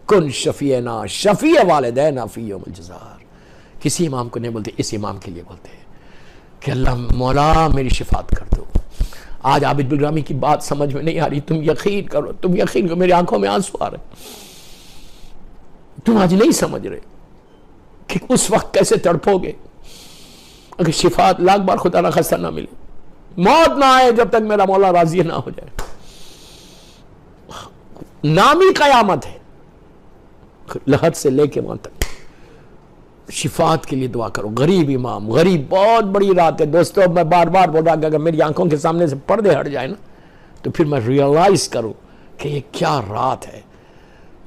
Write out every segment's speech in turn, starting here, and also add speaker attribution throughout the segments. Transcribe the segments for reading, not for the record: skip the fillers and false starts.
Speaker 1: کن شفیعنا شفیع والدینا فی یوم الجزار. کسی امام کو نہیں بولتے، اس امام کے لیے بولتے ہیں کہ اللہ مولا میری شفاعت کر دو. آج عابد الگرامی کی بات سمجھ میں نہیں آ رہی، تم یقین کرو، تم یقین کرو، میری آنکھوں میں آنسو آ رہے. تم آج نہیں سمجھ رہے کہ اس وقت کیسے تڑپو گے اگر شفاعت لاکھ بار خدا نہ خستہ نہ ملے، موت نہ آئے جب تک میرا مولا راضی نہ ہو جائے. نامی قیامت ہے، لحد سے لے کے وہاں تک شفاعت کے لیے دعا کرو. غریب امام، غریب بہت بڑی رات ہے دوستو. میں بار بار بول رہا کہ اگر میری آنکھوں کے سامنے سے پردے ہٹ جائے نا تو پھر میں ریئلائز کروں کہ یہ کیا رات ہے،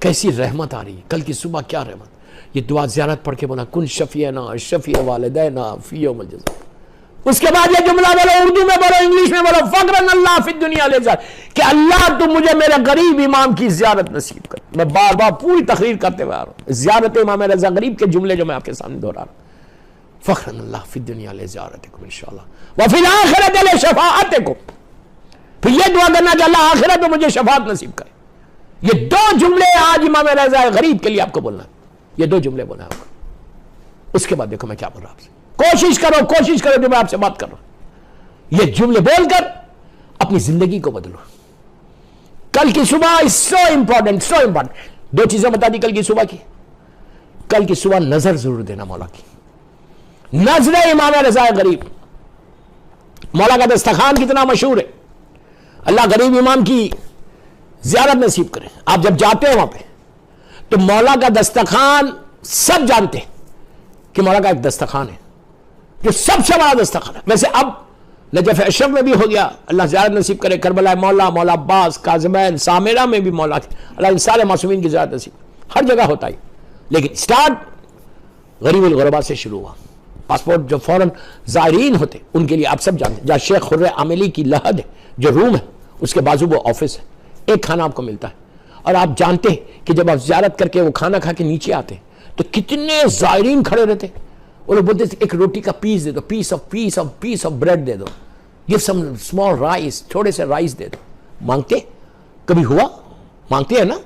Speaker 1: کیسی رحمت آ رہی ہے. کل کی صبح کیا رحمت. یہ دعا زیارت پڑھ کے بولا کن شفیعنا شفیع والدینا فی یوم الجزا. اس کے بعد یہ جملہ بولو، اردو میں بولو، انگلش میں بولو، فقرن اللہ فی الدنیا لزار، کہ اللہ تو مجھے میرے غریب امام کی زیارت نصیب کر. میں بار بار پوری تقریر کرتے ہوئے آ رہا ہوں زیارت امام رضا غریب کے جملے جو میں آپ کے سامنے دہرا رہا ہوں. فقرن اللہ فی الدنیا لزیارتکم انشاءاللہ وفی الآخرۃ لشفاعتکم. پھر یہ دعا کرنا کہ اللہ آخرت میں مجھے شفاعت نصیب کرے. یہ دو جملے آج امام رضا غریب کے لیے آپ کو بولنا ہے. یہ دو جملے بولنا ہے آپ کو. اس کے بعد دیکھو میں کیا بول رہا ہوں آپ سے. کوشش کرو جو میں آپ سے بات کر رہا ہوں یہ جملے بول کر اپنی زندگی کو بدلو. کل کی صبح is so important. دو چیزیں بتا دی کل کی صبح کی. کل کی صبح نظر ضرور دینا مولا کی. نظر امام رضا غریب. مولا کا دسترخوان کتنا مشہور ہے. اللہ غریب امام کی زیارت نصیب کرے. آپ جب جاتے ہیں وہاں پہ تو مولا کا دسترخوان سب جانتے ہیں کہ مولا کا ایک دسترخوان ہے جو سب سے بڑا دسترخوان ہے. ویسے اب نجف اشرف میں بھی ہو گیا، اللہ زیارت نصیب کرے. کربلا مولا، مولا عباس، کاظمین، سامرہ میں بھی مولا کی، اللہ ان سارے معصومین کی زیارت نصیب. ہر جگہ ہوتا ہے لیکن سٹارٹ غریب الغربا سے شروع ہوا. پاسپورٹ جو فوراً زائرین ہوتے ان کے لیے آپ سب جانتے ہیں. جہاں شیخ خرِ عاملی کی لحد ہے جو روم ہے اس کے بازو وہ آفس ہے. ایک کھانا آپ کو ملتا ہے اور آپ جانتے ہیں کہ جب آپ زیارت کر کے وہ کھانا کھا کے نیچے آتے ہیں تو کتنے زائرین کھڑے رہتے. وہ لوگ بولتے ایک روٹی کا پیس دے دو، پیس آف بریڈ دے دو، گیو سم اسمال رائس، تھوڑے سے رائس دے دو. مانگتے کبھی ہوا؟ مانگتے ہیں نا.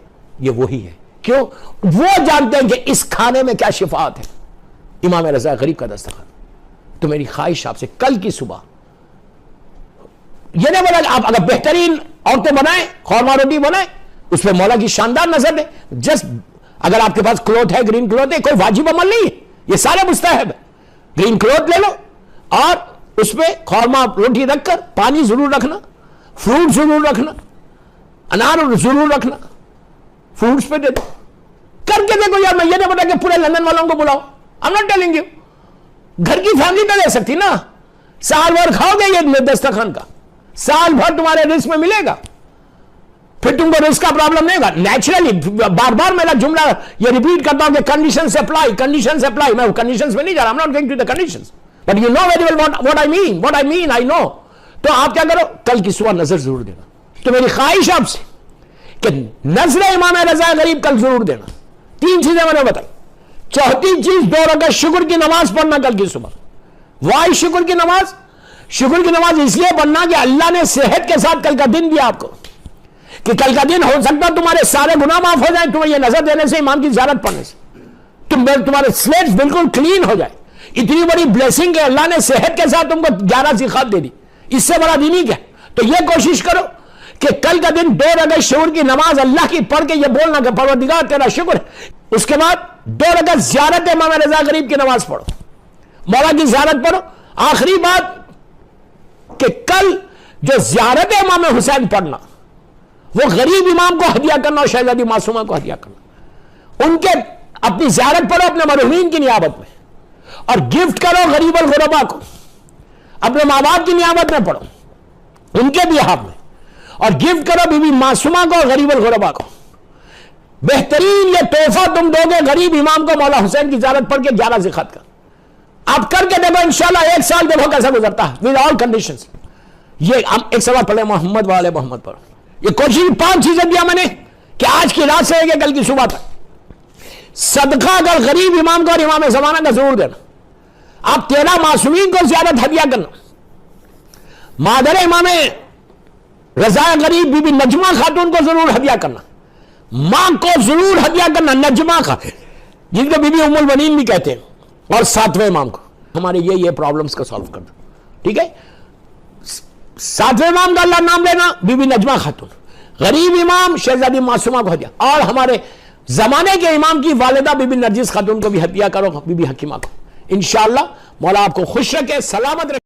Speaker 1: یہ وہی ہے. کیوں؟ وہ جانتے ہیں کہ اس کھانے میں کیا شفاعت ہے. امام رضا غریب کا دسترخوان. تو میری خواہش آپ سے کل کی صبح یہ نہیں بولا کہ آپ اگر بہترین عورتیں بنائیں، خورما روٹی بنائیں، اس پہ مولا کی شاندار نظر دیں. جسٹ اگر آپ کے پاس کلوتھ ہے، گرین کلوتھ ہے، کوئی واجب عمل نہیں ہے. یہ سارے مستحب ہے. گرین کلوتھ لے لو اور اس پہ خورما روٹی رکھ کر پانی ضرور رکھنا، فروٹ ضرور رکھنا، انار ضرور رکھنا، فروٹس پہ دے دو. کر کے دیکھو یار. میں یہ نہیں بتا کہ پورے لندن والوں کو بلاؤ. I'm not telling you. گھر کی فیملی تو دے سکتی نا. سال بھر کھاؤ گے یہ دسترخوان کا، سال بھر تمہارے رزق میں ملے گا، پھر تم کو رزق کا پرابلم نہیں ہوگا. نیچرلی بار بار میرا جملہ یہ ریپیٹ کرتا ہوں کہ کنڈیشنز اپلائی. میں کنڈیشنز میں نہیں جا رہا. I'm not going to the conditions. But you know very well what I mean. I know. تو آپ کیا کرو، کل کی صبح نظر ضرور دینا. تو میری خواہش آپ سے کہ نظر امام رضا غریب کل ضرور دینا. 3 چیزیں میں نے بتائی. چوتھی چیز 2 رکعت شکر کی نماز پڑھنا کل کی صبح. وائی شکر کی نماز؟ شکر کی نماز اس لیے پڑھنا کہ اللہ نے صحت کے ساتھ کل کا دن دیا آپ کو، کہ کل کا دن ہو سکتا تمہارے سارے گناہ معاف ہو جائیں تمہیں یہ نظر دینے سے، امام کی زیارت پڑھنے سے. تمہارے سلیٹس بالکل کلین ہو جائے. اتنی بڑی بلیسنگ ہے، اللہ نے صحت کے ساتھ تم کو 11 زکات دے دی. اس سے بڑا دین ہی کیا. تو یہ کوشش کرو کہ کل کا دن 2 رکعت شکر کی نماز اللہ کی پڑھ کے یہ بولنا کہ پروردگار تیرا شکر ہے. اس کے بعد 2 رکعت زیارت امام رضا غریب کی نماز پڑھو، مولا کی زیارت پڑھو. آخری بات کہ کل جو زیارت امام حسین پڑھنا، وہ غریب امام کو ہدیہ کرنا اور شہزادی معصومہ کو ہدیہ کرنا. ان کے اپنی زیارت پڑھو اپنے مرحومین کی نیابت میں، اور گفٹ کرو غریب الغربا کو. اپنے ماں باپ کی نیابت میں پڑھو ان کے بھی حق میں، اور گفٹ کرو بی بی معصومہ کو اور غریب الغربا کو. بہترین یہ تحفہ تم دو گے غریب امام کو مولا حسین کی زیارت پڑھ کے 11 زکات کا. آپ کر کے دیکھو انشاءاللہ 1 سال دیکھو کیسا گزرتا ہے ود آل کنڈیشنز. یہ ہم ایک سوال پڑھے محمد والے محمد پر. یہ کوشش 5 چیزیں دیا میں نے کہ آج کی رات سے لے کے کل کی صبح تک صدقہ اگر غریب امام کو اور امام زمانہ کا ضرور دینا. آپ 13 معصومین کو زیارت ہدیہ کرنا. مادر امام رضا غریب بی بی نجمہ خاتون کو ضرور ہدیہ کرنا. ماں کو ضرور ہدیہ کرنا، نجمہ کا، جن کو بی بی ام البنین بھی کہتے ہیں، اور ساتویں امام کو. ہمارے یہ پرابلمز کو سالو کر دو. ٹھیک ہے، ساتویں امام کا اللہ نام لینا بی بی نجمہ خاتون، غریب امام شہزادی معصومہ کو ہدیہ، اور ہمارے زمانے کے امام کی والدہ بی بی نرجس خاتون کو بھی ہدیہ کرو، بی بی حکیمہ کو. انشاءاللہ مولا آپ کو خوش رکھے، سلامت رکھے.